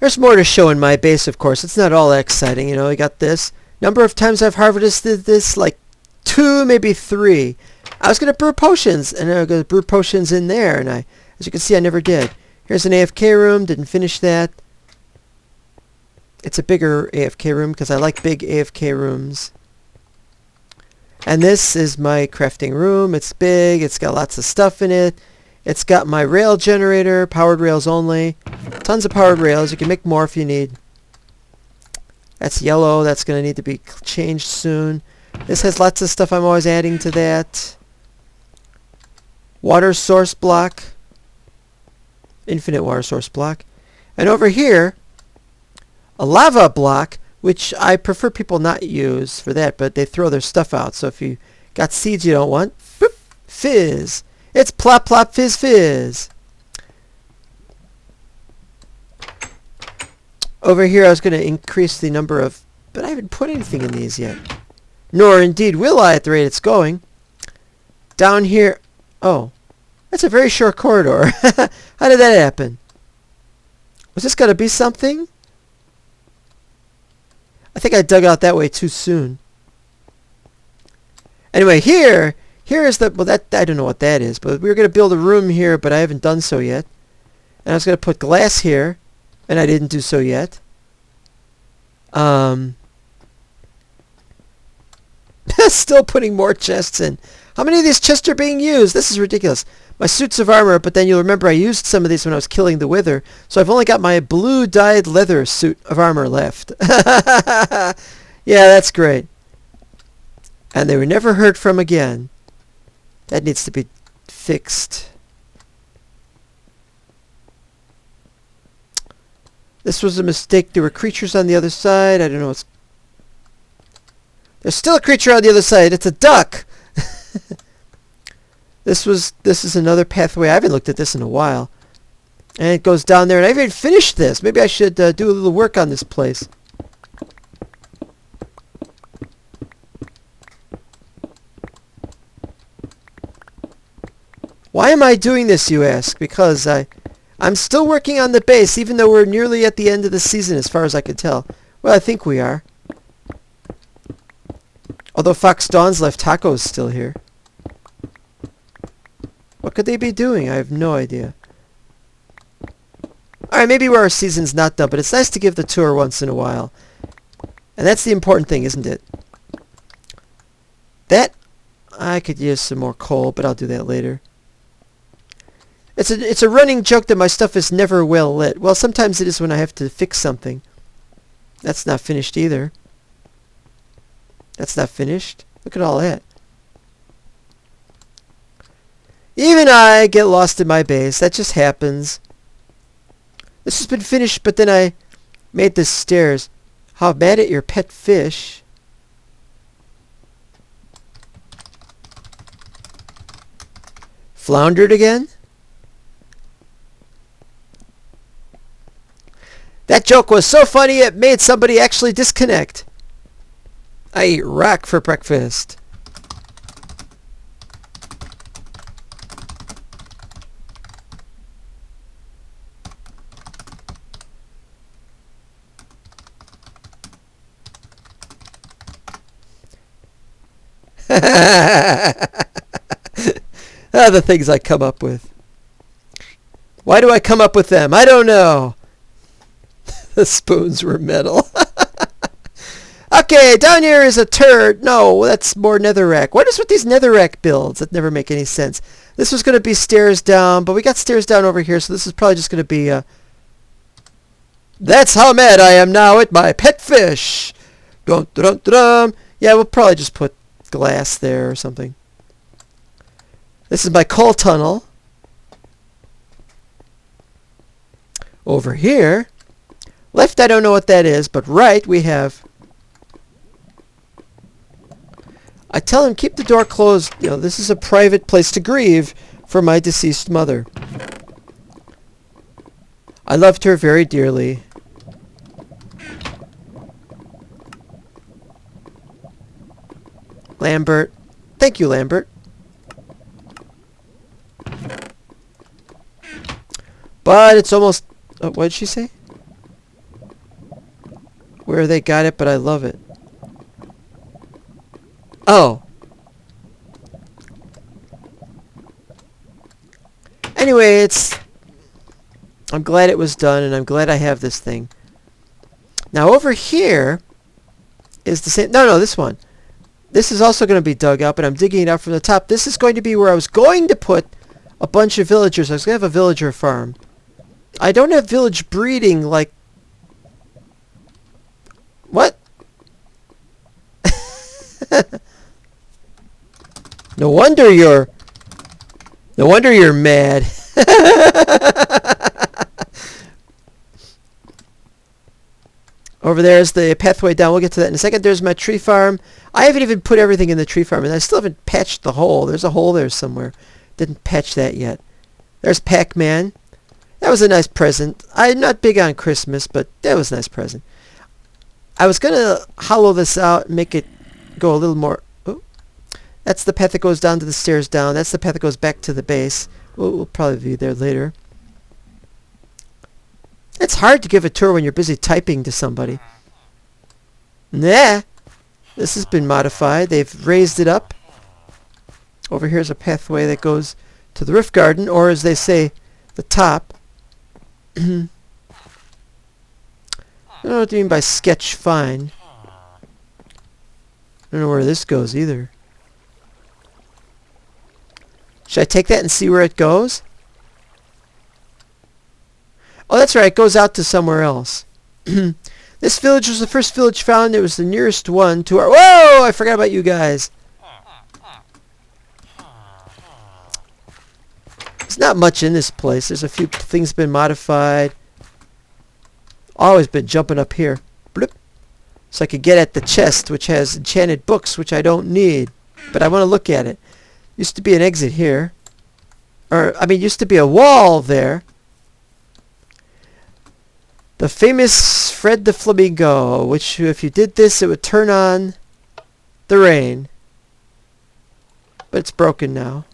There's more to show in my base, of course. It's not all that exciting, you know. I got this. Number of times I've harvested this, like 2, maybe 3. I was going to brew potions, and I was going to brew potions in there, and as you can see, I never did. Here's an AFK room. Didn't finish that. It's a bigger AFK room because I like big AFK rooms. And this is my crafting room. It's big. It's got lots of stuff in it. It's got my rail generator, powered rails only. Tons of powered rails. You can make more if you need. That's yellow. That's going to need to be changed soon. This has lots of stuff I'm always adding to that. Water source block. Infinite water source block. And over here, a lava block, which I prefer people not use for that, but they throw their stuff out. So if you got seeds you don't want, boop, fizz. It's plop plop fizz fizz. Over here I was going to increase the number of, but I haven't put anything in these yet. Nor indeed will I at the rate it's going. Down here, oh, that's a very short corridor. How did that happen? Was this going to be something? I think I dug out that way too soon. Anyway, here is the, well, that, I don't know what that is, but we were going to build a room here, but I haven't done so yet. And I was going to put glass here, and I didn't do so yet. Still putting more chests in. How many of these chests are being used? This is ridiculous. My suits of armor, but then you'll remember I used some of these when I was killing the wither. So I've only got my blue dyed leather suit of armor left. Yeah, that's great. And they were never heard from again. That needs to be fixed. This was a mistake. There were creatures on the other side. I don't know what's... There's still a creature on the other side. It's a duck. This is another pathway. I haven't looked at this in a while. And it goes down there. And I haven't even finished this. Maybe I should do a little work on this place. Why am I doing this, you ask? Because I'm still working on the base, even though we're nearly at the end of the season, as far as I can tell. Well, I think we are. Although Fox Dawn's left Taco's still here. What could they be doing? I have no idea. Alright, maybe our season's not done, but it's nice to give the tour once in a while. And that's the important thing, isn't it? That, I could use some more coal, but I'll do that later. It's a running joke that my stuff is never well lit. Well, sometimes it is when I have to fix something. That's not finished either. That's not finished. Look at all that. Even I get lost in my base. That just happens. This has been finished, but then I made the stairs. How mad at your pet fish. Floundered again? That joke was so funny it made somebody actually disconnect. I eat rock for breakfast. The things I come up with. Why do I come up with them? I don't know. The spoons were metal. Okay, down here is a turd. No, that's more netherrack. What is with these netherrack builds? That never make any sense. This was going to be stairs down, but we got stairs down over here, so this is probably just going to be... That's how mad I am now at my pet fish. Dun, dun, dun, dun. Yeah, we'll probably just put glass there or something. This is my coal tunnel. Over here... Left, I don't know what that is, but right, we have... I tell him, keep the door closed. You know, this is a private place to grieve for my deceased mother. I loved her very dearly. Lambert. Thank you, Lambert. But it's almost... what did she say? where they got it, but I love it. Oh. Anyway, I'm glad it was done, and I'm glad I have this thing. Now over here is the same... No, this one. This is also going to be dug up, and I'm digging it out from the top. This is going to be where I was going to put a bunch of villagers. I was going to have a villager farm. I don't have village breeding like... What? No wonder you're mad. Over there is the pathway down. We'll get to that in a second. There's my tree farm. I haven't even put everything in the tree farm, and I still haven't patched the hole. There's a hole there somewhere. Didn't patch that yet. There's Pac-Man. That was a nice present. I'm not big on Christmas, but that was a nice present. I was going to hollow this out and make it go a little more... Ooh. That's the path that goes down to the stairs down. That's the path that goes back to the base. We'll probably be there later. It's hard to give a tour when you're busy typing to somebody. Nah. This has been modified. They've raised it up. Over here's a pathway that goes to the roof garden, or as they say, the top. I don't know what you mean by sketch fine. I don't know where this goes either. Should I take that and see where it goes? Oh, that's right. It goes out to somewhere else. This village was the first village found. It was the nearest one to our... Whoa! I forgot about you guys. There's not much in this place. There's a few things been modified. Always been jumping up here. Bloop. So I could get at the chest, which has enchanted books, which I don't need. But I want to look at it. Used to be an exit here. Or, I mean, used to be a wall there. The famous Fred the Flamingo, which if you did this, it would turn on the rain. But it's broken now.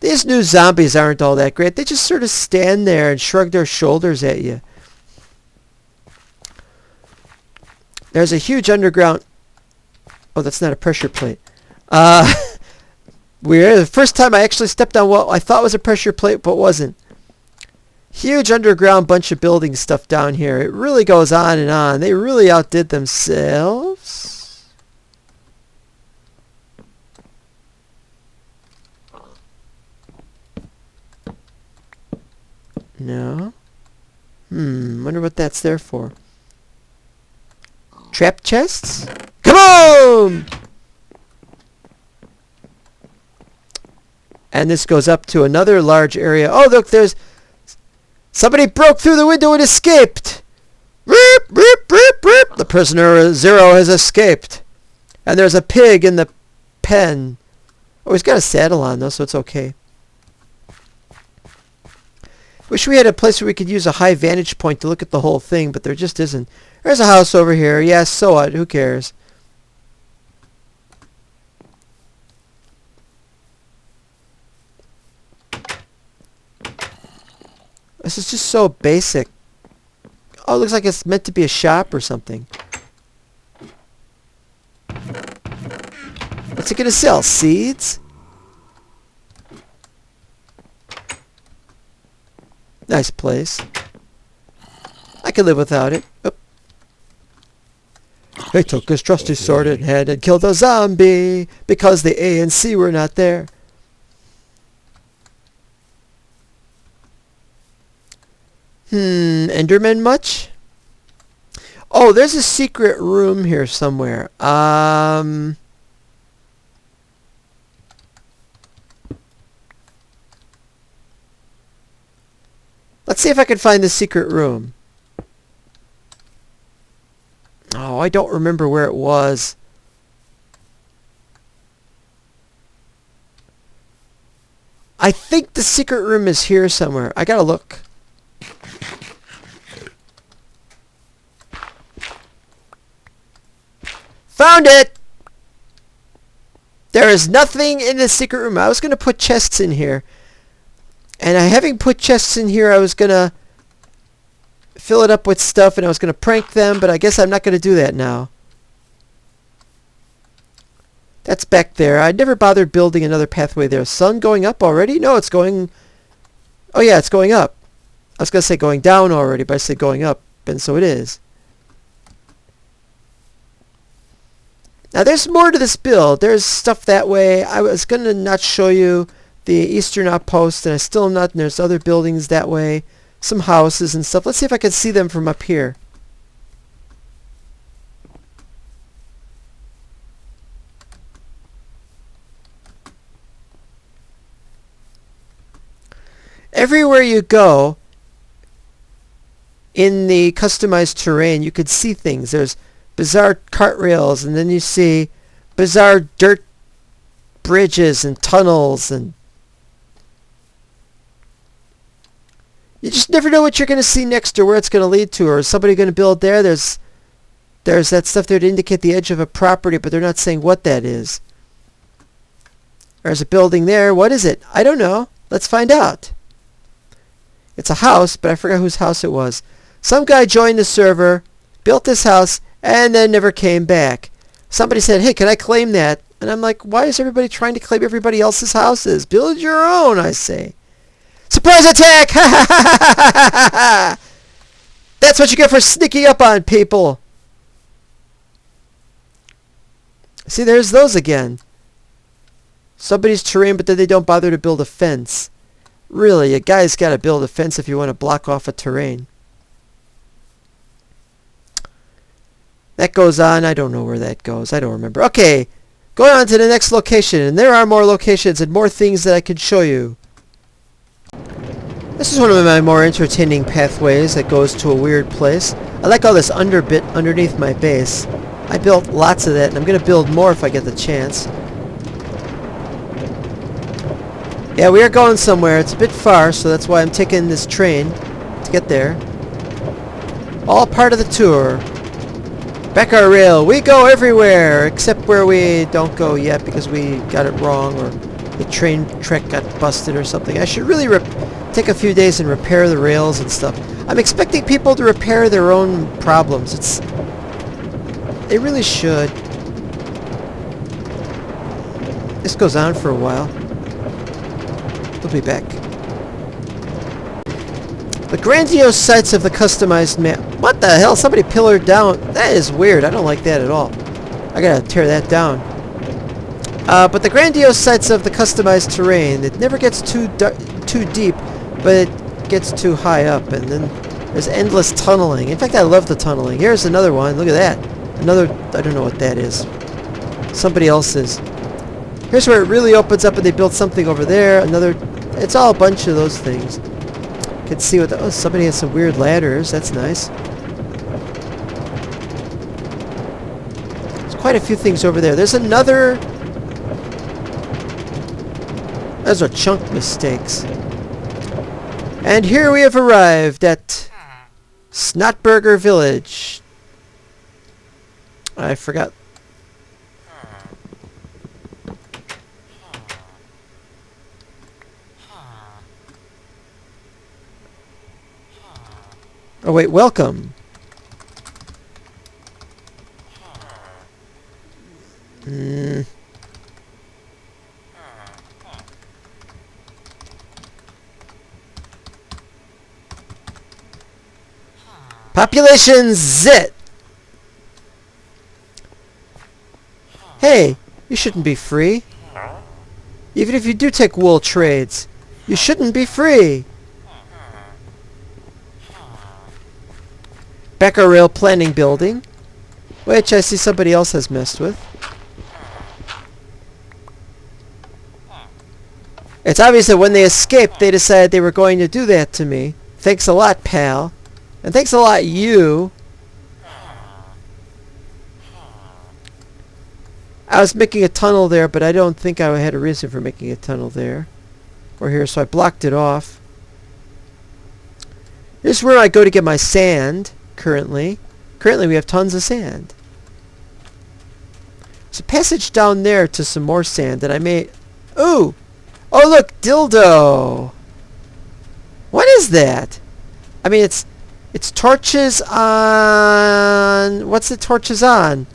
These new zombies aren't all that great. They just sort of stand there and shrug their shoulders at you. There's a huge underground... Oh, that's not a pressure plate. The first time I actually stepped on what I thought was a pressure plate, but wasn't. Huge underground bunch of building stuff down here. It really goes on and on. They really outdid themselves. No. Wonder what that's there for. Trap chests? Come on! And this goes up to another large area. Oh, look, there's... Somebody broke through the window and escaped! Rip, rip, rip, rip! The prisoner Zero has escaped. And there's a pig in the pen. Oh, he's got a saddle on, though, so it's okay. Wish we had a place where we could use a high vantage point to look at the whole thing, but there just isn't. There's a house over here. Yes, so what? Who cares? This is just so basic. Oh, it looks like it's meant to be a shop or something. What's it gonna sell? Seeds? Nice place. I could live without it. Oop. He took his trusty sword in hand and killed a zombie because the A and C were not there. Enderman much? Oh, there's a secret room here somewhere. Let's see if I can find the secret room. Oh, I don't remember where it was. I think the secret room is here somewhere. I gotta look. Found it! There is nothing in the secret room. I was going to put chests in here. And having put chests in here, I was going to fill it up with stuff and I was going to prank them, but I guess I'm not going to do that now. That's back there. I never bothered building another pathway there. Sun going up already? No, it's going... Oh yeah, it's going up. I was going to say going down already, but I said going up, and so it is. Now there's more to this build. There's stuff that way. I was going to not show you the eastern outpost, and I still am not, and there's other buildings that way. Some houses and stuff. Let's see if I can see them from up here. Everywhere you go in the customized terrain, you could see things. There's bizarre cart rails, and then you see bizarre dirt bridges and tunnels, and you just never know what you're going to see next or where it's going to lead to. Or is somebody going to build there? There's that stuff there to indicate the edge of a property, but they're not saying what that is. There's a building there. What is it? I don't know. Let's find out. It's a house, but I forgot whose house it was. Some guy joined the server, built this house, and then never came back. Somebody said, hey, can I claim that? And I'm like, why is everybody trying to claim everybody else's houses? Build your own, I say. Surprise attack! Ha ha ha ha ha ha! That's what you get for sneaking up on people. See, there's those again. Somebody's terrain, but then they don't bother to build a fence. Really, a guy's got to build a fence if you want to block off a terrain. That goes on. I don't know where that goes. I don't remember. Okay, going on to the next location. And there are more locations and more things that I can show you. This is one of my more entertaining pathways that goes to a weird place. I like all this underbit underneath my base. I built lots of that, and I'm going to build more if I get the chance. Yeah, we are going somewhere. It's a bit far, so that's why I'm taking this train to get there. All part of the tour. Back our rail. We go everywhere, except where we don't go yet because we got it wrong or the train track got busted or something. I should really take a few days and repair the rails and stuff. I'm expecting people to repair their own problems. They really should. This goes on for a while. We'll be back. The grandiose sights of the customized map. What the hell? Somebody pillared down. That is weird. I don't like that at all. I gotta tear that down. But the grandiose sights of the customized terrain. It never gets too deep, but it gets too high up. And then there's endless tunneling. In fact, I love the tunneling. Here's another one. Look at that. Another, I don't know what that is. Somebody else's. Here's where it really opens up and they built something over there. Another, it's all a bunch of those things. You can see what the, oh, somebody has some weird ladders. That's nice. There's quite a few things over there. There's another. Those are chunk mistakes. And here we have arrived at Snotburger Village. I forgot. Oh wait, welcome. Population zit. Hey, you shouldn't be free. Even if you do take wool trades, you shouldn't be free. Becker Rail Planning Building, which I see somebody else has messed with. It's obvious that when they escaped, they decided they were going to do that to me. Thanks a lot, pal. And thanks a lot, you. I was making a tunnel there, but I don't think I had a reason for making a tunnel there. Or here, so I blocked it off. This is where I go to get my sand. Currently we have tons of sand. There's a passage down there to some more sand that I made. Ooh! Oh look, dildo! What is that? I mean, it's torches on... What's the torches on?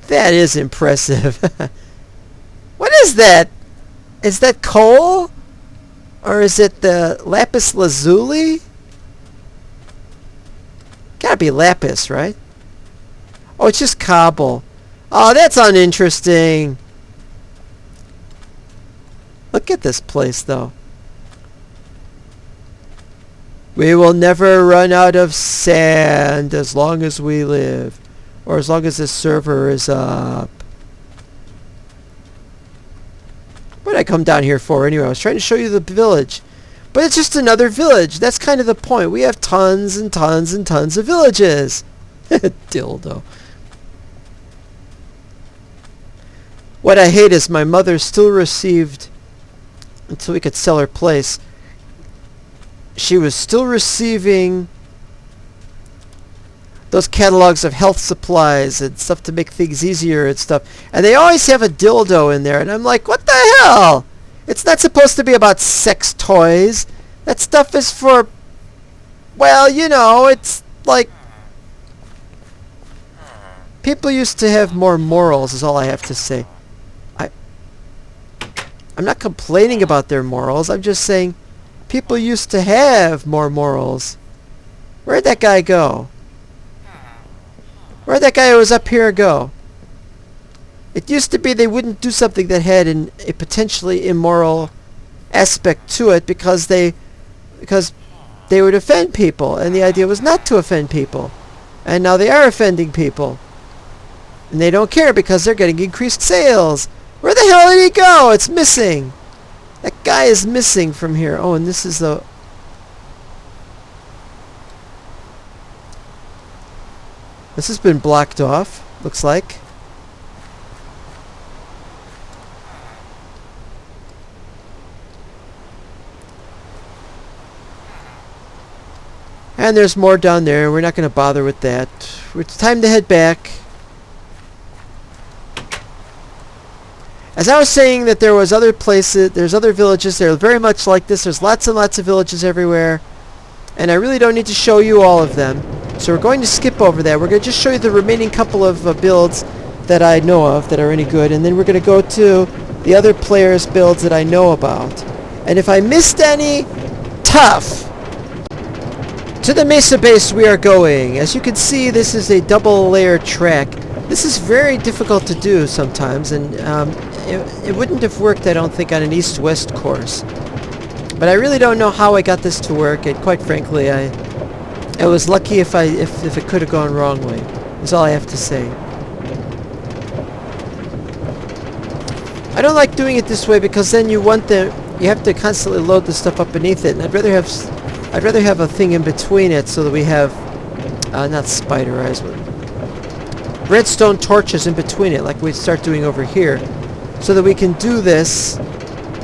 That is impressive. What is that? Is that coal? Or is it the lapis lazuli? Gotta be lapis, right? Oh, it's just cobble. Oh, that's uninteresting. Look at this place, though. We will never run out of sand as long as we live. Or as long as this server is up. What did I come down here for anyway? I was trying to show you the village. But it's just another village. That's kind of the point. We have tons and tons and tons of villages. Dildo. What I hate is my mother still received, until we could sell her place, she was still receiving those catalogs of health supplies and stuff to make things easier and stuff. And they always have a dildo in there. And I'm like, what the hell? It's not supposed to be about sex toys. That stuff is for, well, you know, it's like... People used to have more morals, is all I have to say. I'm not complaining about their morals. I'm just saying people used to have more morals. Where'd that guy go? Where'd that guy who was up here go? It used to be they wouldn't do something that had a potentially immoral aspect to it because they would offend people, and the idea was not to offend people. And now they are offending people. And they don't care because they're getting increased sales. Where the hell did he go? It's missing. That guy is missing from here. Oh, and this is the... This has been blocked off, looks like. And there's more down there. We're not going to bother with that. It's time to head back. As I was saying that there was other places, there's other villages, they're very much like this. There's lots and lots of villages everywhere. And I really don't need to show you all of them. So we're going to skip over that. We're going to just show you the remaining couple of builds that I know of that are any good. And then we're going to go to the other players' builds that I know about. And if I missed any, tough! To the Mesa base we are going. As you can see, this is a double layer track. This is very difficult to do sometimes, and it wouldn't have worked, I don't think, on an east-west course. But I really don't know how I got this to work, and quite frankly, I was lucky if it could have gone wrongly. That's all I have to say. I don't like doing it this way because then you have to constantly load the stuff up beneath it, and I'd rather have a thing in between it so that we have not spider eyes, but redstone torches in between it, like we start doing over here, so that we can do this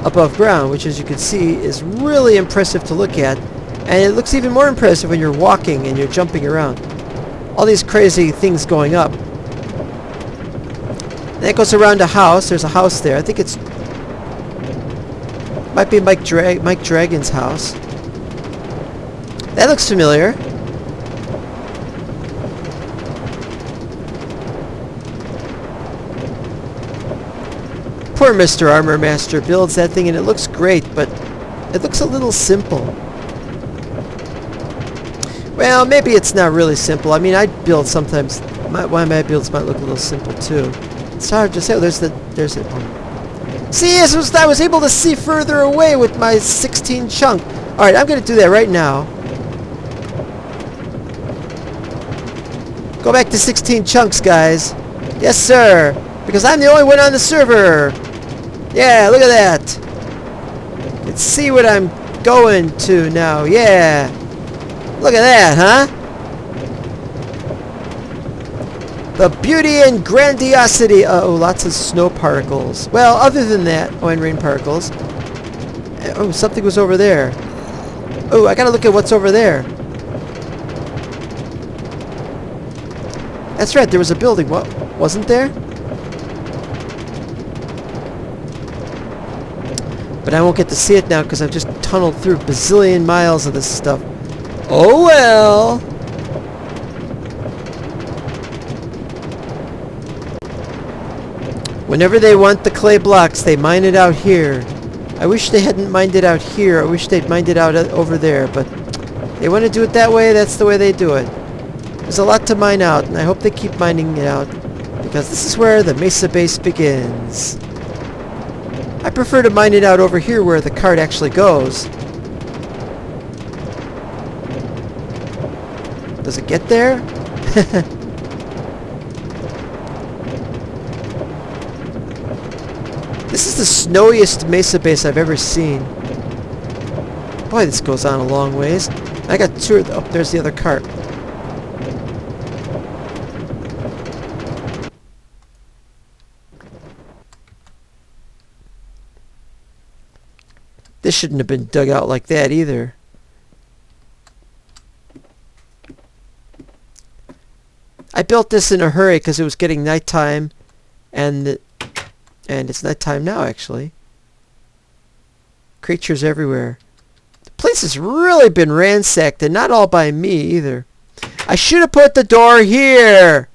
above ground, which, as you can see, is really impressive to look at. And it looks even more impressive when you're walking and you're jumping around. All these crazy things going up. And it goes around a house. There's a house there. I think it's... might be Mike Dragon's house. That looks familiar. Poor Mr. Armor Master builds that thing and it looks great, but it looks a little simple. Well, maybe it's not really simple. I mean, I build sometimes... one of my builds might look a little simple too. It's hard to say. Oh, there's it. Oh. See, I was able to see further away with my 16 chunk. Alright, I'm going to do that right now. Go back to 16 chunks, guys. Yes, sir. Because I'm the only one on the server. Yeah, look at that. Let's see what I'm going to now. Yeah. Look at that, huh? The beauty and grandiosity. Oh, lots of snow particles. Well, other than that, oh, and rain particles. Oh, something was over there. Oh, I gotta look at what's over there. That's right, there was a building. What? Wasn't there? But I won't get to see it now because I've just tunneled through a bazillion miles of this stuff. Oh well! Whenever they want the clay blocks, they mine it out here. I wish they hadn't mined it out here. I wish they'd mined it out over there, but they want to do it that way, that's the way they do it. There's a lot to mine out, and I hope they keep mining it out, because this is where the Mesa base begins. I prefer to mine it out over here where the cart actually goes. Does it get there? This is the snowiest Mesa base I've ever seen. Boy, this goes on a long ways. I got two of the... Oh, there's the other cart. This shouldn't have been dug out like that either. I built this in a hurry because it was getting nighttime, and it's nighttime now, actually. Creatures everywhere. The place has really been ransacked, and not all by me either. I should have put the door here!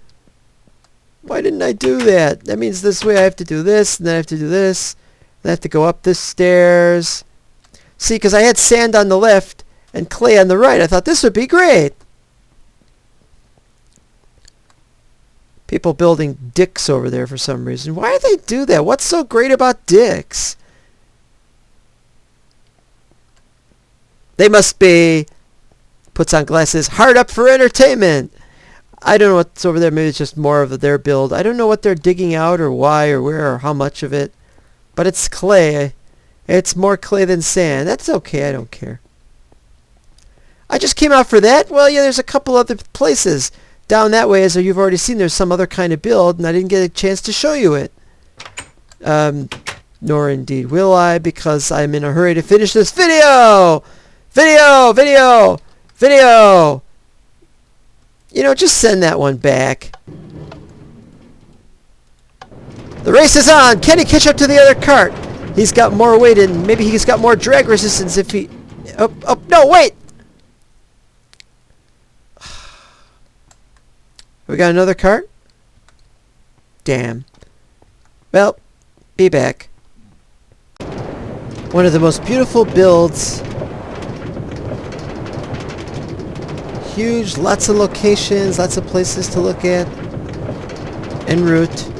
Why didn't I do that? That means this way I have to do this, and then I have to do this. Then I have to go up this stairs. See, because I had sand on the left and clay on the right. I thought this would be great. People building dicks over there for some reason. Why do they do that? What's so great about dicks? They must be, puts on glasses, hard up for entertainment. I don't know what's over there. Maybe it's just more of their build. I don't know what they're digging out or why or where or how much of it. But it's clay. It's more clay than sand. That's okay. I don't care. I just came out for that. Well, yeah, there's a couple other places. Down that way, as you've already seen, there's some other kind of build, and I didn't get a chance to show you it. Nor indeed will I, because I'm in a hurry to finish this video! Video! You know, just send that one back. The race is on! Can he catch up to the other cart? He's got more weight, and maybe he's got more drag resistance if he... Oh, no, wait! We got another cart? Damn. Well, be back. One of the most beautiful builds. Huge, lots of locations, lots of places to look at. En route.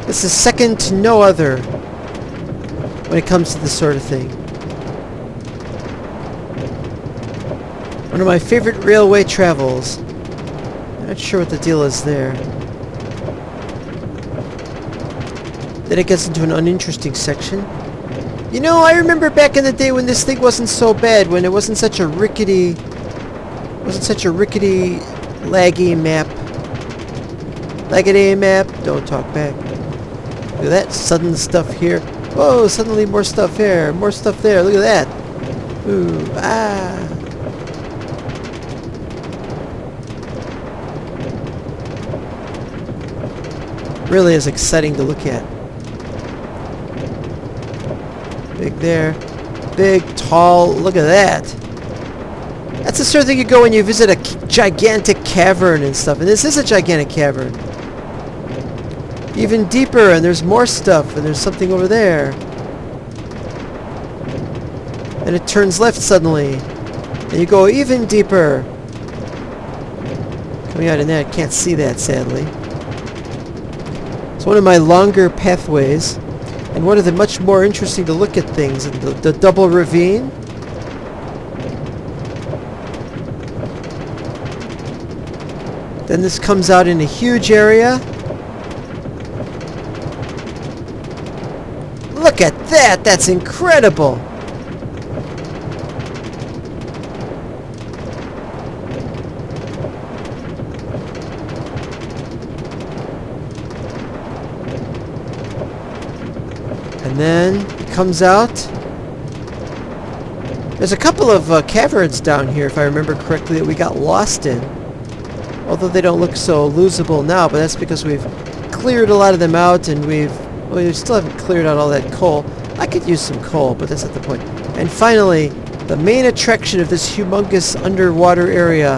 This is second to no other when it comes to this sort of thing. One of my favorite railway travels. Not sure what the deal is there. Then it gets into an uninteresting section. You know, I remember back in the day when this thing wasn't so bad, when it wasn't such a rickety, laggy map. Laggity map. Don't talk back. Look at that sudden stuff here. Whoa! Suddenly more stuff here, more stuff there. Look at that. Ooh, ah. Really is exciting to look at. Big there. Big, tall. Look at that. That's the sort of thing you go when you visit a gigantic cavern and stuff. And this is a gigantic cavern. Even deeper, and there's more stuff, and there's something over there. And it turns left suddenly. And you go even deeper. Coming out in that, can't see that, sadly. One of my longer pathways, and one of the much more interesting to look at things, the double ravine. Then this comes out in a huge area. Look at that! That's incredible! And then it comes out. There's a couple of caverns down here, if I remember correctly, that we got lost in. Although they don't look so losable now, but that's because we've cleared a lot of them out, and we still haven't cleared out all that coal. I could use some coal, but that's not the point. And finally, the main attraction of this humongous underwater area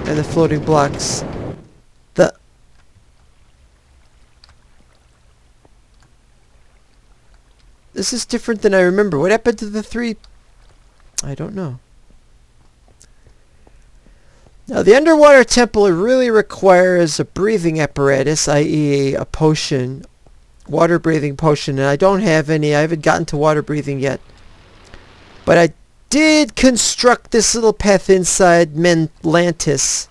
and the floating blocks. This is different than I remember. What happened to the 3? I don't know. Now, the underwater temple really requires a breathing apparatus, i.e. a potion, water breathing potion, and I don't have any. I haven't gotten to water breathing yet. But I did construct this little path inside Menlantis.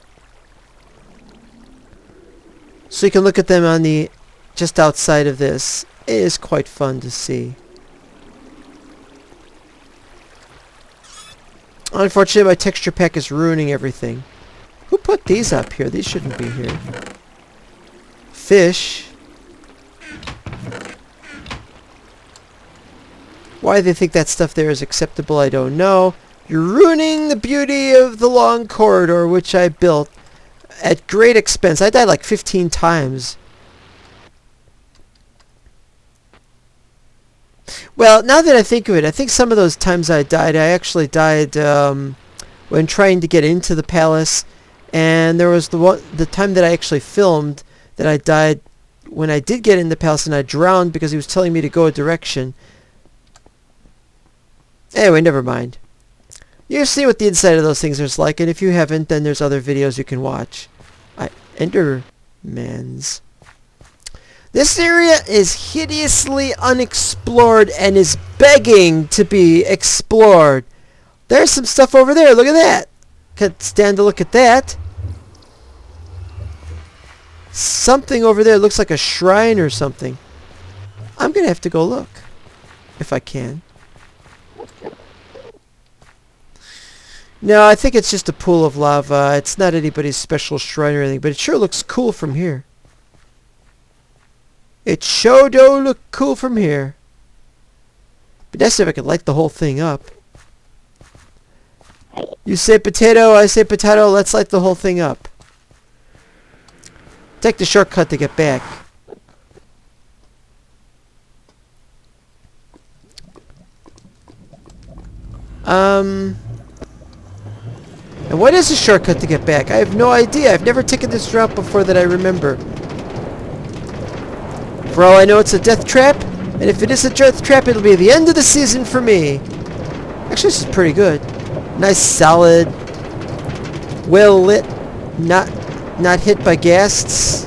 So you can look at them on the just outside of this. It is quite fun to see. Unfortunately, my texture pack is ruining everything. Who put these up here? These shouldn't be here. Fish. Why they think that stuff there is acceptable, I don't know. You're ruining the beauty of the long corridor, which I built at great expense. I died like 15 times. Well, now that I think of it, I think some of those times I actually died when trying to get into the palace. And there was the time that I actually filmed that I died when I did get in the palace and I drowned because he was telling me to go a direction. Anyway, never mind. You've seen what the inside of those things is like, and if you haven't, then there's other videos you can watch. Endermans. This area is hideously unexplored and is begging to be explored. There's some stuff over there. Look at that. Could stand to look at that. Something over there looks like a shrine or something. I'm going to have to go look. If I can. No, I think it's just a pool of lava. It's not anybody's special shrine or anything, but it sure looks cool from here. It sure do look cool from here. But that's if I could light the whole thing up. You say potato, I say potato, let's light the whole thing up. Take the shortcut to get back. And what is the shortcut to get back? I have no idea. I've never taken this route before that I remember. For all I know, it's a death trap. And if it is a death trap, it'll be the end of the season for me. Actually, this is pretty good. Nice, solid, well lit, not hit by ghasts.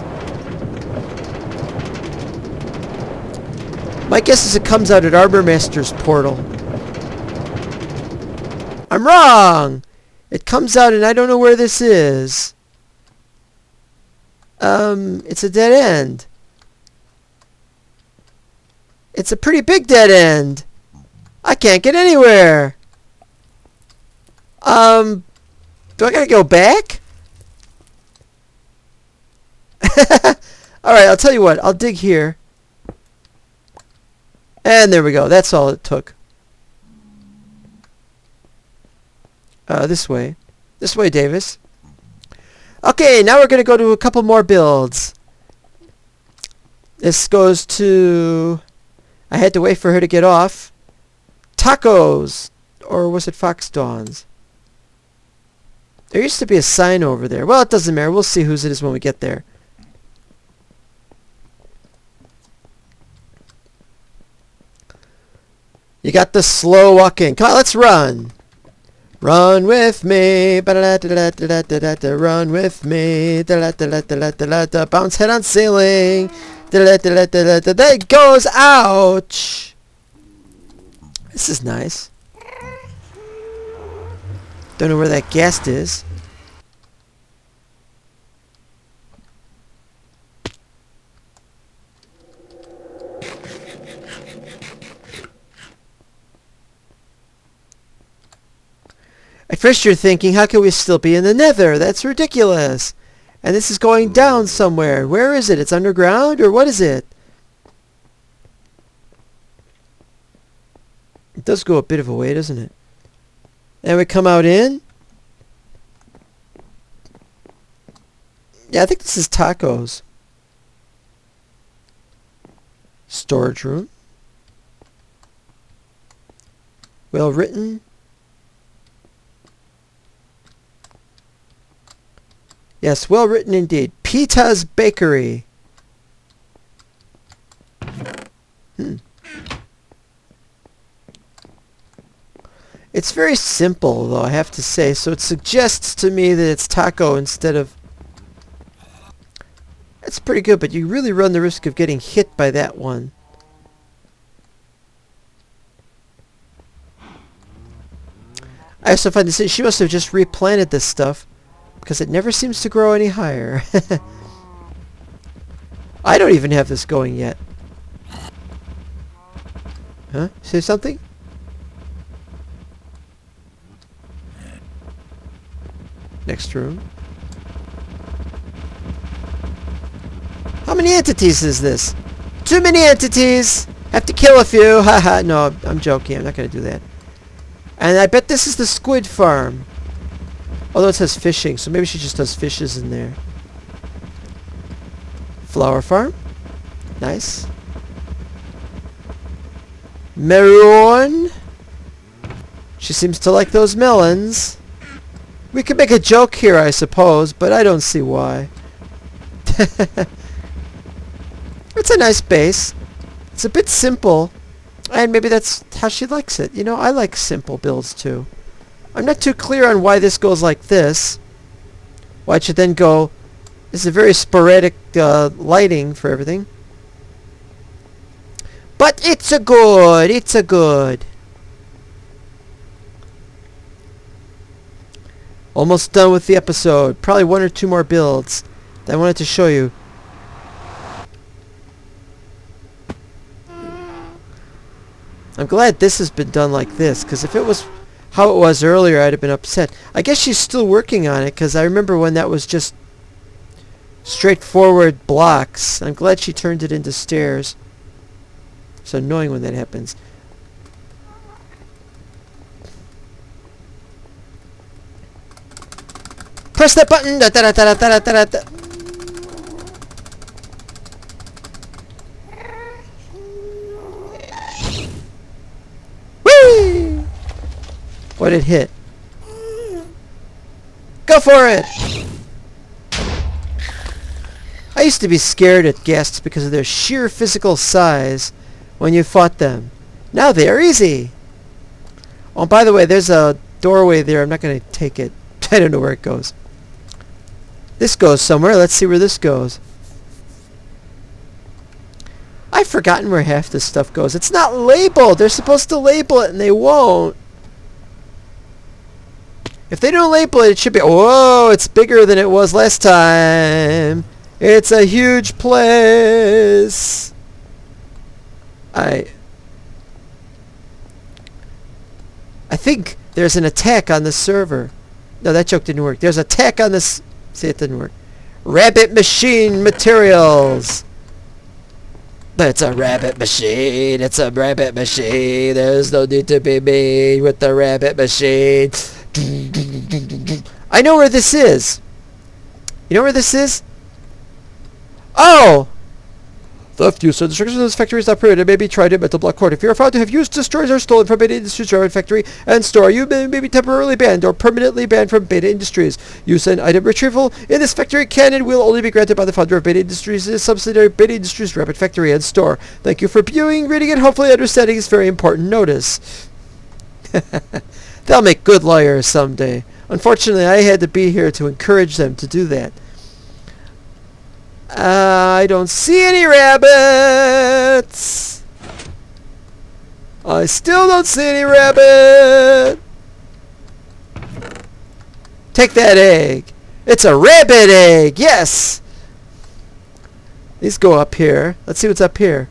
My guess is it comes out at Armor Master's portal. I'm wrong! It comes out and I don't know where this is. It's a dead end. It's a pretty big dead end. I can't get anywhere. Do I gotta go back? Alright, I'll tell you what. I'll dig here. And there we go. That's all it took. This way. This way, Davis. Okay, now we're going to go to a couple more builds. This goes to... I had to wait for her to get off. Tacos! Or was it Fox Dawns? There used to be a sign over there. Well, it doesn't matter. We'll see whose it is when we get there. You got the slow walking. Come on, let's run. Run with me. Run with me. Bounce head on ceiling. There it goes. Ouch. This is nice. Don't know where that ghast is. At first you're thinking, how can we still be in the nether? That's ridiculous. And this is going down somewhere. Where is it? It's underground? Or what is it? It does go a bit of a way, doesn't it? And we come out in. Yeah, I think this is tacos. Storage room. Well written. Yes, well written indeed. Pita's Bakery. It's very simple, though, I have to say. So it suggests to me that it's taco instead of... That's pretty good, but you really run the risk of getting hit by that one. I also find this... She must have just replanted this stuff, because it never seems to grow any higher. I don't even have this going yet. Huh? Say something? Next room. How many entities is this? Too many entities! Have to kill a few! Haha, no, I'm joking. I'm not going to do that. And I bet this is the squid farm. Although it says fishing, so maybe she just does fishes in there. Flower farm. Nice. Maroon. She seems to like those melons. We could make a joke here, I suppose, but I don't see why. It's a nice base. It's a bit simple, and maybe that's how she likes it. You know, I like simple builds too. I'm not too clear on why this goes like this. Why it should then go... This is a very sporadic lighting for everything. But it's a good. It's a good. Almost done with the episode. Probably one or two more builds that I wanted to show you. I'm glad this has been done like this, because if it was how it was earlier, I'd have been upset. I guess she's still working on it, because I remember when that was just straightforward blocks. I'm glad she turned it into stairs. It's annoying when that happens. Press that button! Da, da, da, da, da, da, da, da. Whee! What did it hit? Go for it! I used to be scared at ghasts because of their sheer physical size when you fought them. Now they are easy! Oh, by the way, there's a doorway there. I'm not going to take it. I don't know where it goes. This goes somewhere. Let's see where this goes. I've forgotten where half this stuff goes. It's not labeled. They're supposed to label it, and they won't. If they don't label it, it should be... Whoa, it's bigger than it was last time. It's a huge place. I think there's an attack on the server. No, that joke didn't work. There's an attack on this... See, it didn't work. Rabbit machine materials. But it's a rabbit machine. It's a rabbit machine. There's no need to be mean with the rabbit machine. I know where this is. You know where this is? Oh! Theft, use, or destruction of this factory is not permitted. It may be tried in Mental Block Court. If you are found to have used, destroyed, or stolen from Beta Industries Rabbit Factory and store, you may be temporarily banned or permanently banned from Beta Industries. Use and item retrieval in this factory can and will only be granted by the founder of Beta Industries' subsidiary Beta Industries Rabbit Factory and store. Thank you for viewing, reading, and hopefully understanding this very important notice. They'll make good lawyers someday. Unfortunately, I had to be here to encourage them to do that. I don't see any rabbits. I still don't see any rabbit. Take that egg. It's a rabbit egg. Yes. These go up here. Let's see what's up here.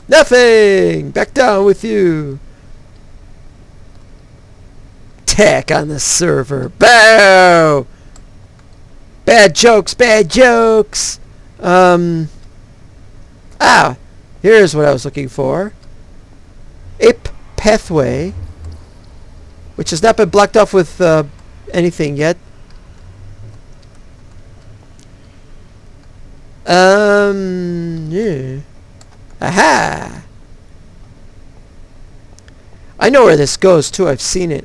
Nothing. Back down with you. Attack on the server. Bow. Bad jokes, bad jokes. Here's what I was looking for. Ape pathway, which has not been blocked off with anything yet. Yeah. Aha! I know where this goes too. I've seen it.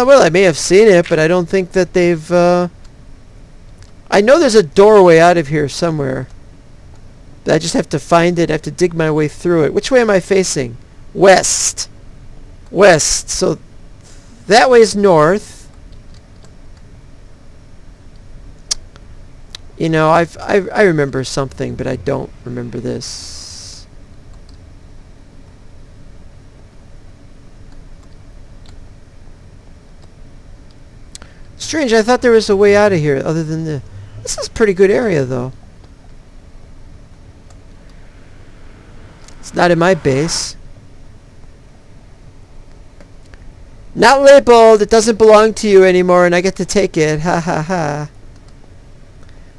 Well, I may have seen it, but I don't think that they've, I know there's a doorway out of here somewhere. But I just have to find it. I have to dig my way through it. Which way am I facing? West. West. So that way is north. You know, I remember something, but I don't remember this. Strange, I thought there was a way out of here other than the... This is a pretty good area, though. It's not in my base. Not labeled. It doesn't belong to you anymore, and I get to take it. Ha ha ha.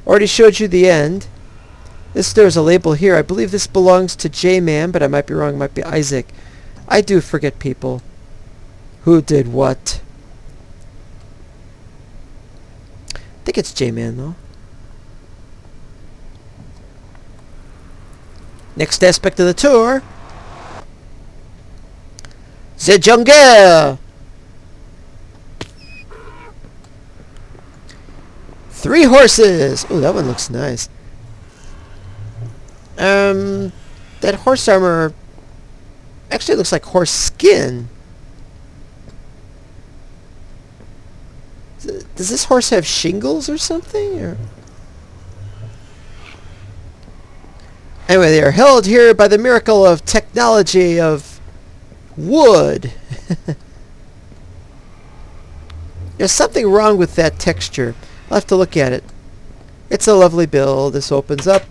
Already showed you the end. There's a label here. I believe this belongs to J-Man, but I might be wrong. It might be Isaac. I do forget people. Who did what? I think it's J-Man, though. Next aspect of the tour. The jungle! 3 horses! Oh, that one looks nice. That horse armor actually looks like horse skin. Does this horse have shingles or something? Or? Anyway, they are held here by the miracle of technology of wood. There's something wrong with that texture. I'll have to look at it. It's a lovely build. This opens up.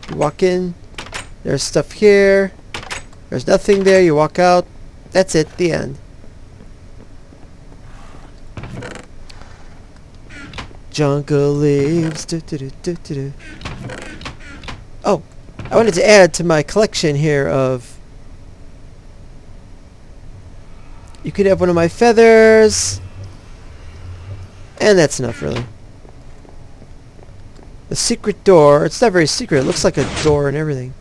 You walk in. There's stuff here. There's nothing there. You walk out. That's it. The end. Jungle leaves. Oh, I wanted to add to my collection here of... You could have one of my feathers. And that's enough, really. The secret door. It's not very secret. It looks like a door and everything.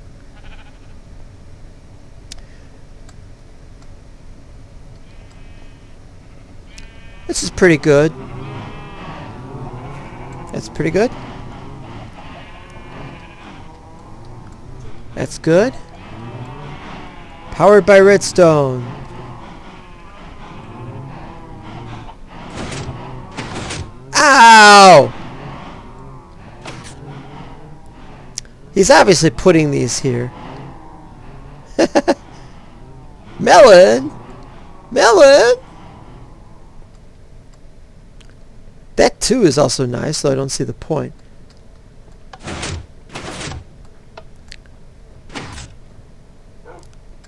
This is pretty good. That's pretty good. That's good. Powered by redstone. Ow! He's obviously putting these here. Melon! Melon! That too is also nice, though I don't see the point.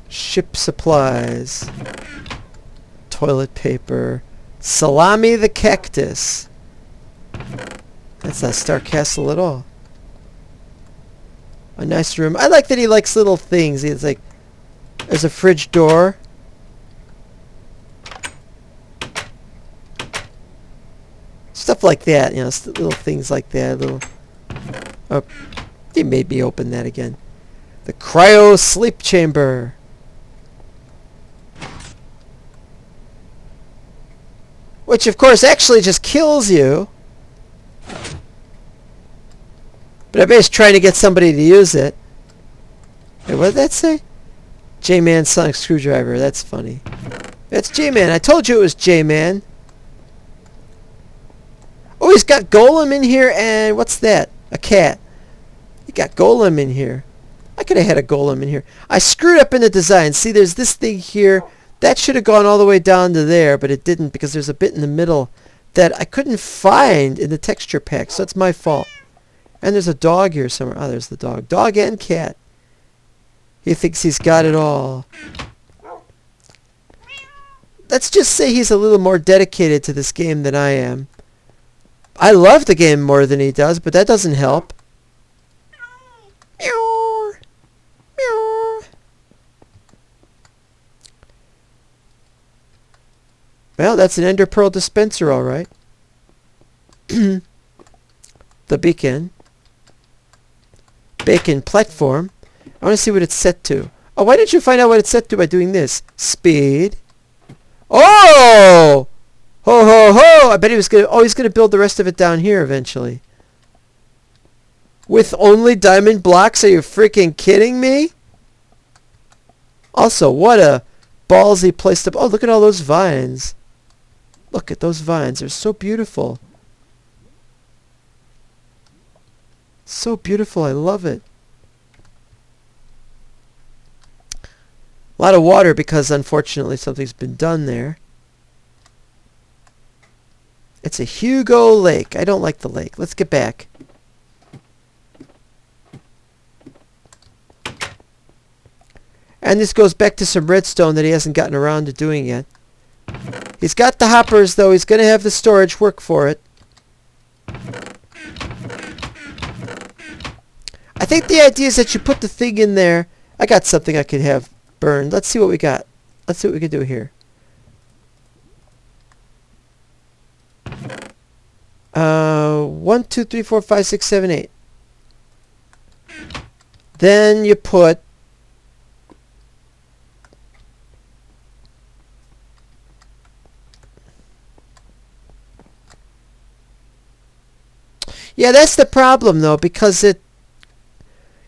Ship supplies. Toilet paper. Salami the cactus. That's not Star Castle at all. A nice room. I like that he likes little things. It's like, there's a fridge door. Stuff like that, you know, little things like that. Little. Oh, he made me open that again. The cryo sleep chamber. Which, of course, actually just kills you. But I bet he's trying to get somebody to use it. Wait, what did that say? J-Man sonic screwdriver. That's funny. That's J-Man. I told you it was J-Man. Oh, he's got Golem in here, and what's that? A cat. He got Golem in here. I could have had a Golem in here. I screwed up in the design. See, there's this thing here. That should have gone all the way down to there, but it didn't because there's a bit in the middle that I couldn't find in the texture pack, so it's my fault. And there's a dog here somewhere. Oh, there's the dog. Dog and cat. He thinks he's got it all. Let's just say he's a little more dedicated to this game than I am. I love the game more than he does, but that doesn't help. Meow. Meow. Well, that's an Ender Pearl dispenser, all right. the beacon. Bacon platform. I want to see what it's set to. Oh, why didn't you find out what it's set to by doing this? Speed. Oh! Ho ho ho! I bet he was gonna. Oh, he's gonna build the rest of it down here eventually. With only diamond blocks? Are you freaking kidding me? Also, what a ballsy place to... Oh, look at all those vines. Look at those vines. They're so beautiful. So beautiful. I love it. A lot of water because, unfortunately, something's been done there. It's a Hugo Lake. I don't like the lake. Let's get back. And this goes back to some redstone that he hasn't gotten around to doing yet. He's got the hoppers, though. He's going to have the storage work for it. I think the idea is that you put the thing in there. I got something I could have burned. Let's see what we got. Let's see what we can do here. 1, 2, 3, 4, 5, 6, 7, 8. Then you put... Yeah, that's the problem, though, because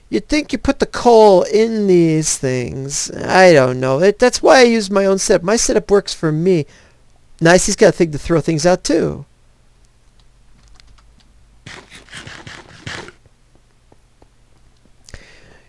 you'd think you put the coal in these things. I don't know. That's why I use my own setup. My setup works for me. Nice, he's got a thing to throw things out, too.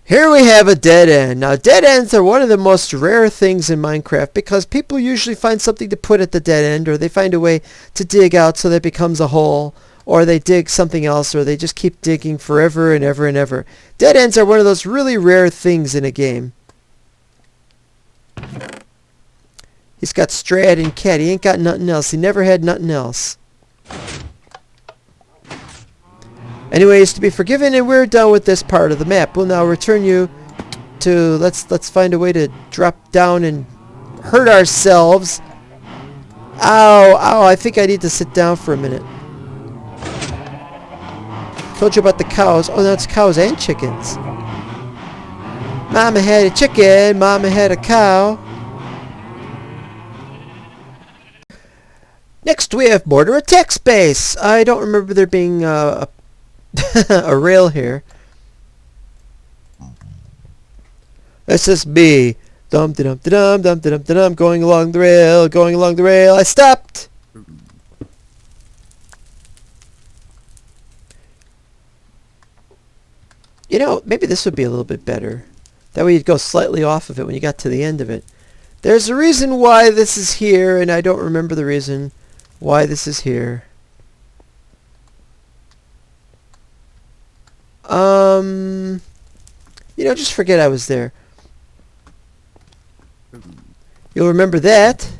Here we have a dead end. Now, dead ends are one of the most rare things in Minecraft because people usually find something to put at the dead end, or they find a way to dig out so that it becomes a hole, or they dig something else, or they just keep digging forever and ever and ever. Dead ends are one of those really rare things in a game. He's got Strad and Cat. He ain't got nothing else. He never had nothing else. Anyways, to be forgiven, and we're done with this part of the map. We'll now return you to... Let's find a way to drop down and hurt ourselves. Ow, ow, I think I need to sit down for a minute. Told you about the cows. Oh, that's cows and chickens. Mama had a chicken. Mama had a cow. Next, we have mortar attack space. I don't remember there being a rail here. SSB. Dum dum dum dum dum dum. Going along the rail. Going along the rail. I stopped. You know, maybe this would be a little bit better. That way you'd go slightly off of it when you got to the end of it. There's a reason why this is here, and I don't remember the reason why this is here. You know, just forget I was there. You'll remember that.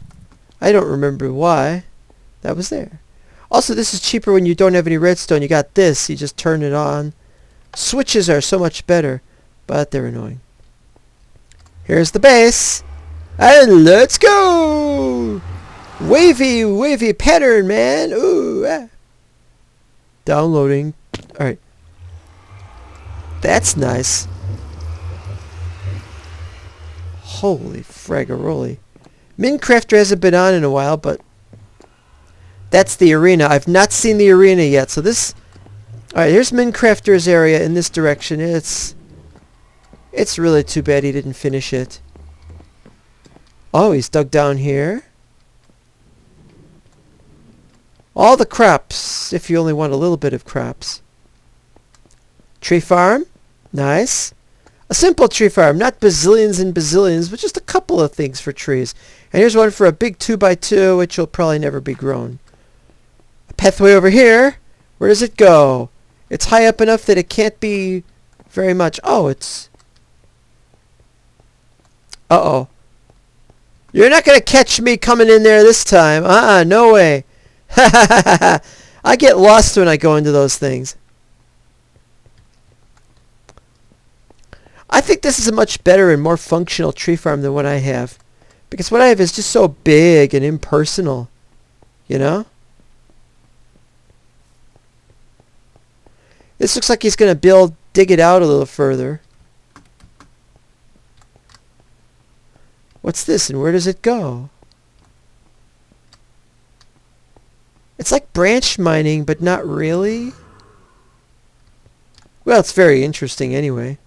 I don't remember why that was there. Also, this is cheaper when you don't have any redstone. You got this. You just turn it on. Switches are so much better, but they're annoying. Here's the base. And let's go! Wavy, wavy pattern, man. Ooh. Ah. Downloading. Alright. That's nice. Holy fragaroli. Minecrafter hasn't been on in a while, but that's the arena. I've not seen the arena yet, so this... Alright, here's Minecrafter's area in this direction. It's really too bad he didn't finish it. Oh, he's dug down here. All the crops, if you only want a little bit of crops. Tree farm. Nice. A simple tree farm, not bazillions and bazillions, but just a couple of things for trees. And here's one for a big 2x2, which will probably never be grown. A pathway over here. Where does it go? It's high up enough that it can't be very much. Oh, it's... Uh-oh. You're not going to catch me coming in there this time. No way. I get lost when I go into those things. I think this is a much better and more functional tree farm than what I have. Because what I have is just so big and impersonal. You know? This looks like he's going to dig it out a little further. What's this and where does it go? It's like branch mining, but not really. Well, it's very interesting anyway.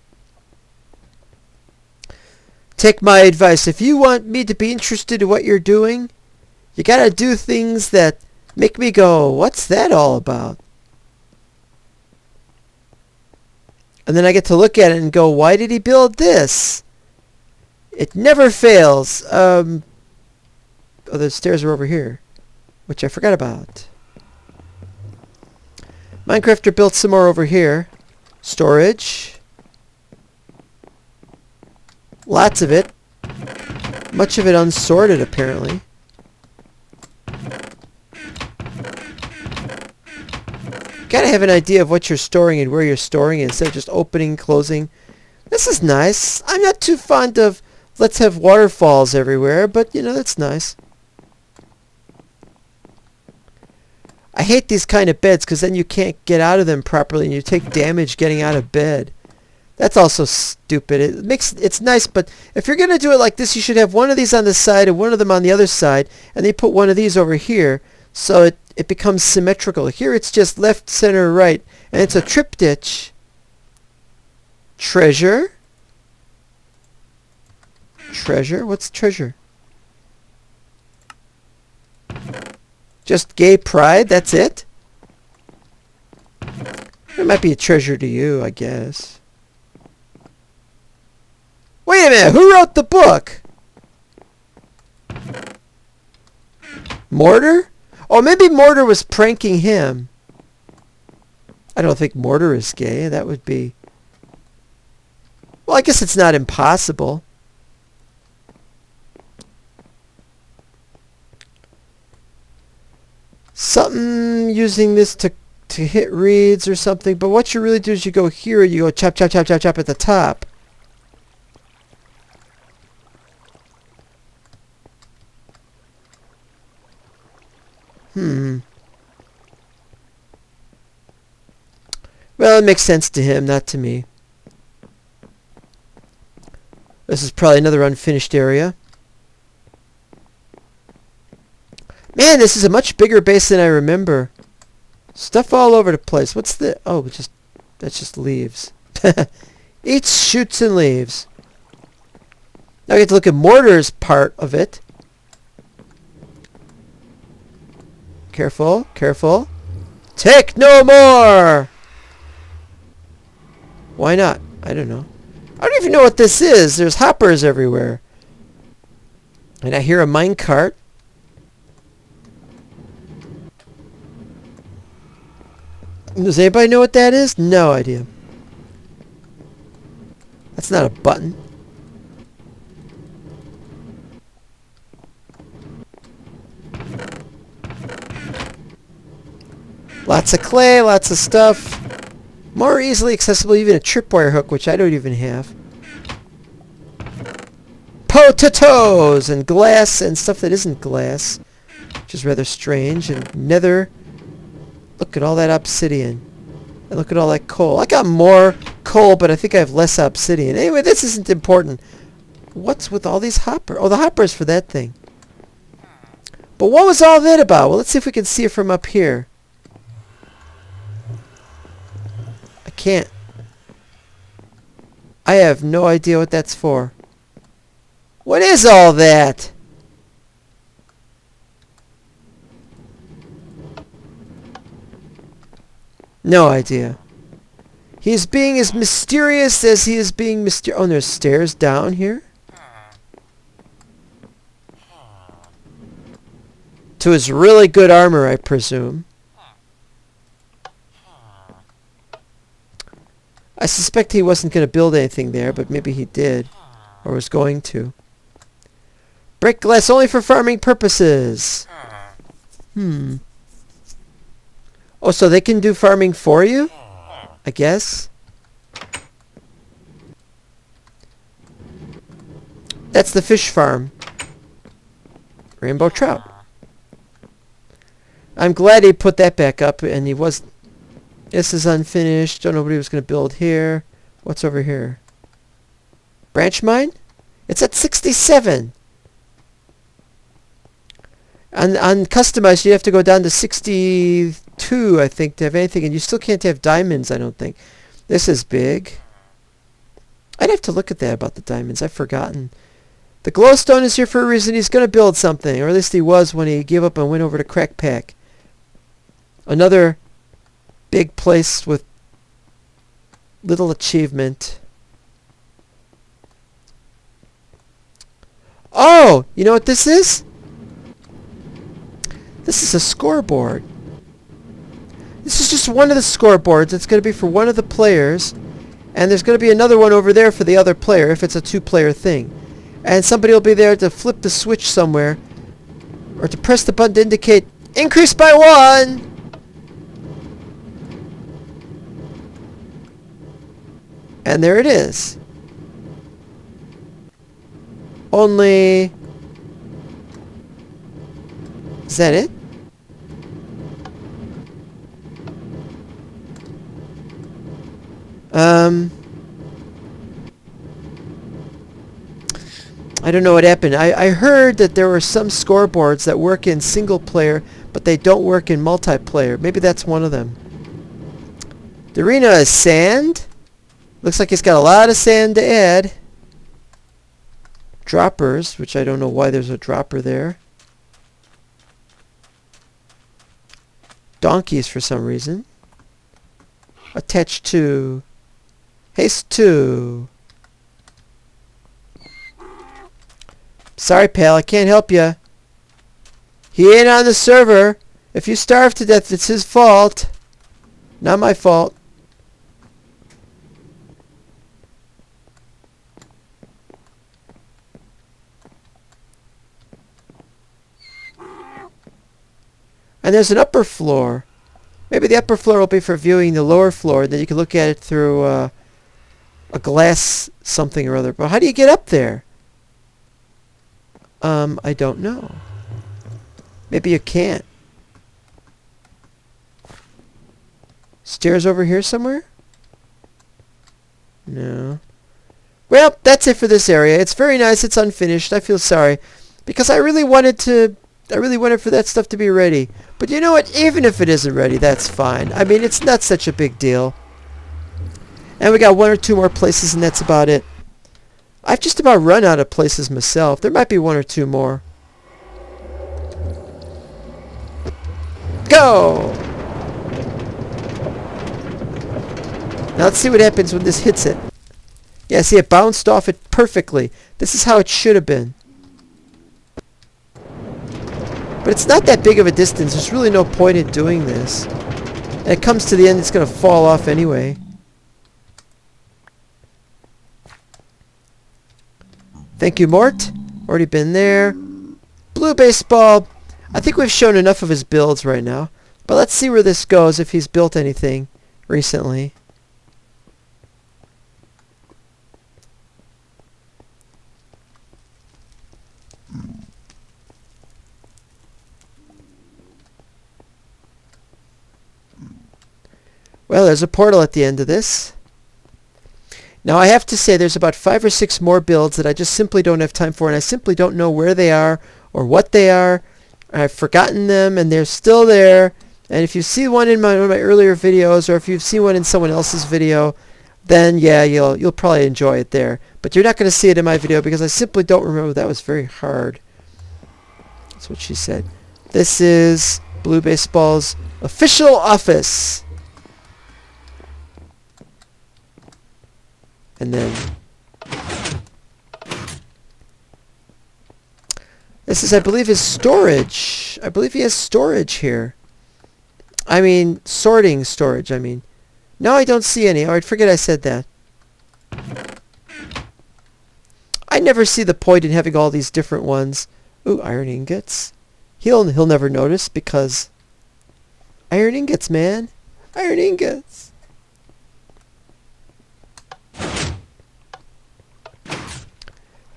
Take my advice. If you want me to be interested in what you're doing, you gotta do things that make me go, what's that all about? And then I get to look at it and go, why did he build this? It never fails. Oh, the stairs are over here, which I forgot about. Minecrafter built some more over here. Storage. Lots of it. Much of it unsorted, apparently. Gotta have an idea of what you're storing and where you're storing it instead of just opening, closing. This is nice. I'm not too fond of let's have waterfalls everywhere, but you know, that's nice. I hate these kind of beds because then you can't get out of them properly and you take damage getting out of bed. That's also stupid. It's nice, but if you're going to do it like this, you should have one of these on the side and one of them on the other side, and then you put one of these over here so it becomes symmetrical. Here it's just left, center, right, and it's a triptych. Treasure? Treasure? What's treasure? Just gay pride? That's it? It might be a treasure to you, I guess. Wait a minute, who wrote the book? Mortar? Oh, maybe Mortar was pranking him. I don't think Mortar is gay. That would be... Well, I guess it's not impossible. Something using this to hit reeds or something. But what you really do is you go here and you go chop, chop, chop, chop, chop at the top. Well, it makes sense to him, not to me. This is probably another unfinished area. Man, this is a much bigger base than I remember. Stuff all over the place. What's the... Oh, that's just leaves. Eats shoots and leaves. Now I get to look at Mortar's part of it. Careful, careful. Take no more! Why not? I don't know. I don't even know what this is. There's hoppers everywhere. And I hear a minecart. Does anybody know what that is? No idea. That's not a button. Lots of clay, lots of stuff. More easily accessible, even a tripwire hook, which I don't even have. Potatoes and glass and stuff that isn't glass, which is rather strange. And nether. Look at all that obsidian. And look at all that coal. I got more coal, but I think I have less obsidian. Anyway, this isn't important. What's with all these hoppers? Oh, the hoppers for that thing. But what was all that about? Well, let's see if we can see it from up here. I can't. I have no idea what that's for. What is all that? No idea. He is being as mysterious as he is being mysterious. Oh, and there's stairs down here? To his really good armor, I presume. I suspect he wasn't going to build anything there, but maybe he did. Or was going to. Break glass only for farming purposes. Oh, so they can do farming for you? I guess. That's the fish farm. Rainbow trout. I'm glad he put that back up, and he was... This is unfinished. Don't know what he was going to build here. What's over here? Branch mine? It's at 67. On customized, you have to go down to 62, I think, to have anything. And you still can't have diamonds, I don't think. This is big. I'd have to look at that about the diamonds. I've forgotten. The glowstone is here for a reason. He's going to build something. Or at least he was when he gave up and went over to Crack Pack. Another big place with little achievement. Oh! You know what this is? This is a scoreboard. This is just one of the scoreboards. It's going to be for one of the players. And there's going to be another one over there for the other player if it's a two-player thing. And somebody will be there to flip the switch somewhere. Or to press the button to indicate increase by 1! And there it is. Only... Is that it? I don't know what happened. I heard that there were some scoreboards that work in single player, but they don't work in multiplayer. Maybe that's one of them. The arena is sand. Looks like it's got a lot of sand to add. Droppers, which I don't know why there's a dropper there. Donkeys for some reason. Attached to... Haste to... Sorry, pal, I can't help you. He ain't on the server. If you starve to death, it's his fault. Not my fault. And there's an upper floor. Maybe the upper floor will be for viewing the lower floor. Then you can look at it through a glass something or other. But how do you get up there? I don't know. Maybe you can't. Stairs over here somewhere? No. Well, that's it for this area. It's very nice. It's unfinished. I feel sorry. Because I really wanted for that stuff to be ready. But you know what? Even if it isn't ready, that's fine. I mean, it's not such a big deal. And we got one or two more places, and that's about it. I've just about run out of places myself. There might be one or two more. Go! Now let's see what happens when this hits it. Yeah, see, it bounced off it perfectly. This is how it should have been. But it's not that big of a distance. There's really no point in doing this. And it comes to the end, it's going to fall off anyway. Thank you, Mort. Already been there. Blue baseball. I think we've shown enough of his builds right now. But let's see where this goes if he's built anything recently. Well, there's a portal at the end of this. Now, I have to say there's about 5 or 6 more builds that I just simply don't have time for, and I simply don't know where they are or what they are. I've forgotten them, and they're still there. And if you see one in one of my earlier videos, or if you've seen one in someone else's video, then yeah, you'll probably enjoy it there. But you're not going to see it in my video because I simply don't remember. That was very hard. That's what she said. This is Blue Baseball's official office. And then this is, I believe, his storage. I believe he has storage here. I mean, sorting storage, I mean. No, I don't see any. Oh, I forget I said that. I never see the point in having all these different ones. Ooh, iron ingots. He'll never notice because iron ingots, man. Iron ingots.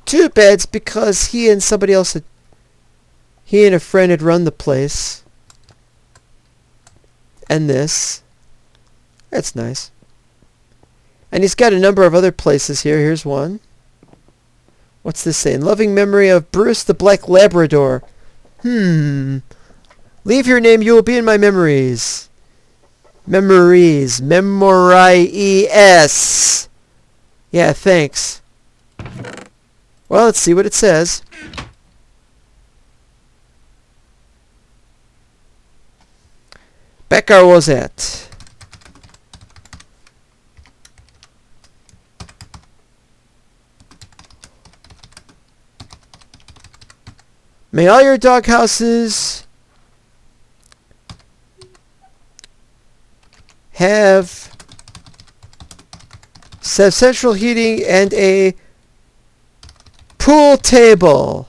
Two beds because he and somebody else had... He and a friend had run the place. And this. That's nice. And he's got a number of other places here. Here's one. What's this saying? Loving memory of Bruce the Black Labrador. Leave your name, you will be in my memories. Memories. Memories. Yeah, thanks. Well, let's see what it says. Becca Rosette. May all your doghouses have central heating and a pool table.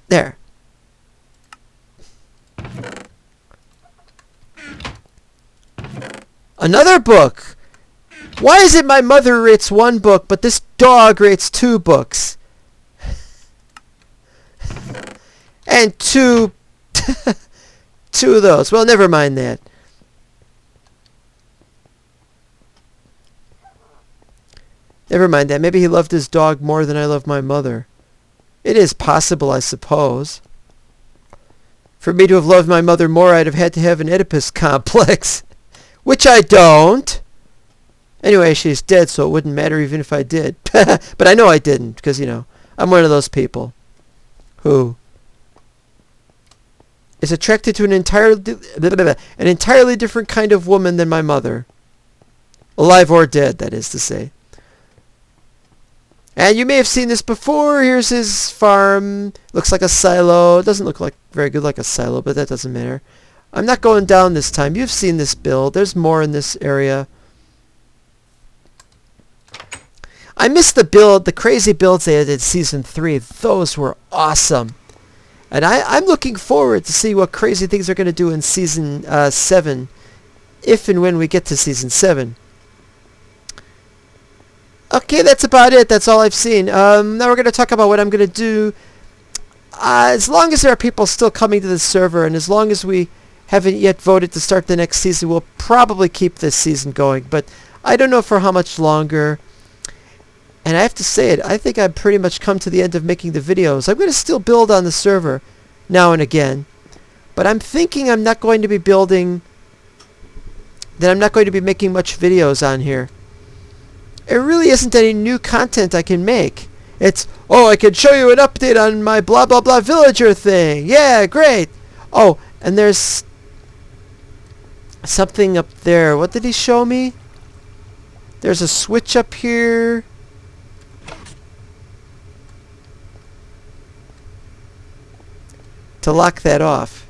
There. Another book. Why is it my mother rates one book, but this dog rates 2 books? And two of those. Well, never mind that. Never mind that. Maybe he loved his dog more than I love my mother. It is possible, I suppose. For me to have loved my mother more, I'd have had to have an Oedipus complex. Which I don't. Anyway, she's dead, so it wouldn't matter even if I did. But I know I didn't, because, you know, I'm one of those people who is attracted to an entirely different kind of woman than my mother. Alive or dead, that is to say. And you may have seen this before. Here's his farm. Looks like a silo. It doesn't look like very good like a silo, but that doesn't matter. I'm not going down this time. You've seen this build. There's more in this area. I missed the crazy builds they did in Season 3. Those were awesome. And I'm looking forward to see what crazy things they're going to do in Season 7. If and when we get to Season 7. Okay, that's about it. That's all I've seen. Now we're going to talk about what I'm going to do. As long as there are people still coming to the server, and as long as we haven't yet voted to start the next season, we'll probably keep this season going. But I don't know for how much longer. And I have to say it, I think I've pretty much come to the end of making the videos. I'm going to still build on the server now and again. But I'm thinking I'm not going to be building, that I'm not going to be making much videos on here. There really isn't any new content I can make. It's, oh, I can show you an update on my blah blah blah villager thing. Yeah, great. Oh, and there's something up there. What did he show me? There's a switch up here. To lock that off.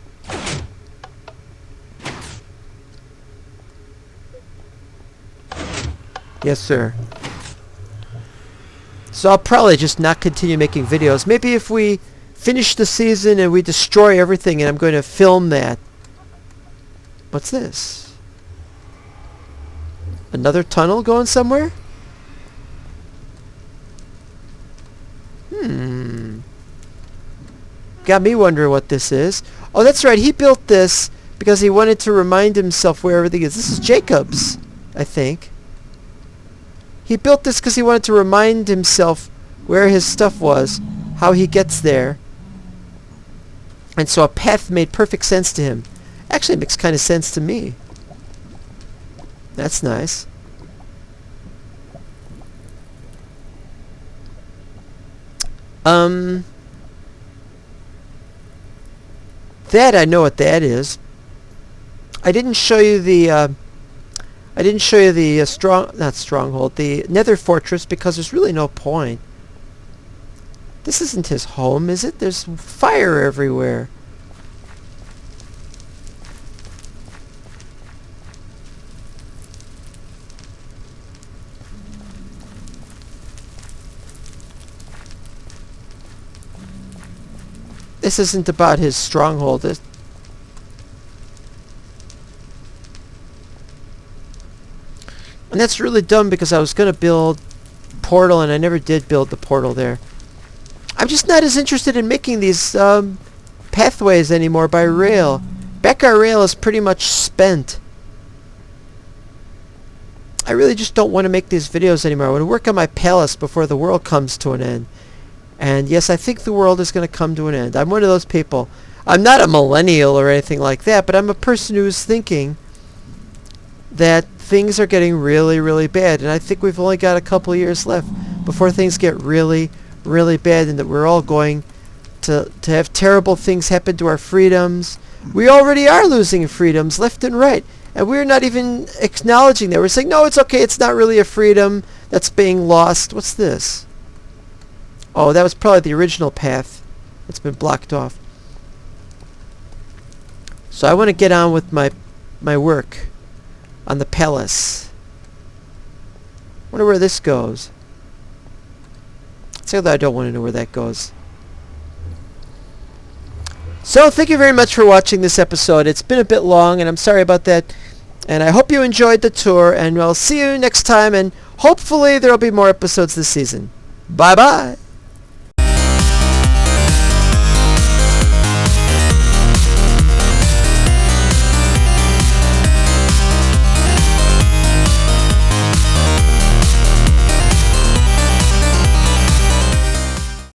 Yes, sir. So I'll probably just not continue making videos. Maybe if we finish the season and we destroy everything, and I'm going to film that. What's this? Another tunnel going somewhere? Got me wondering what this is. Oh, that's right. He built this because he wanted to remind himself where everything is. This is Jacob's, I think. He built this because he wanted to remind himself where his stuff was, how he gets there. And so a path made perfect sense to him. Actually, it makes kind of sense to me. That's nice. That I know what that is. I didn't show you the not stronghold, the Nether Fortress, because there's really no point. This isn't his home, is it? There's fire everywhere. This isn't about his stronghold. And that's really dumb because I was going to build portal and I never did build the portal there. I'm just not as interested in making these pathways anymore by rail. Beckar rail is pretty much spent. I really just don't want to make these videos anymore. I want to work on my palace before the world comes to an end. And yes, I think the world is going to come to an end. I'm one of those people. I'm not a millennial or anything like that, but I'm a person who's thinking that things are getting really, really bad. And I think we've only got a couple years left before things get really, really bad, and that we're all going to have terrible things happen to our freedoms. We already are losing freedoms left and right. And we're not even acknowledging that. We're saying, no, it's okay. It's not really a freedom that's being lost. What's this? Oh, that was probably the original path. It's been blocked off. So I want to get on with my work on the palace. Wonder where this goes. Say that I don't want to know where that goes. So thank you very much for watching this episode. It's been a bit long, and I'm sorry about that. And I hope you enjoyed the tour, and I'll see you next time, and hopefully there will be more episodes this season. Bye-bye.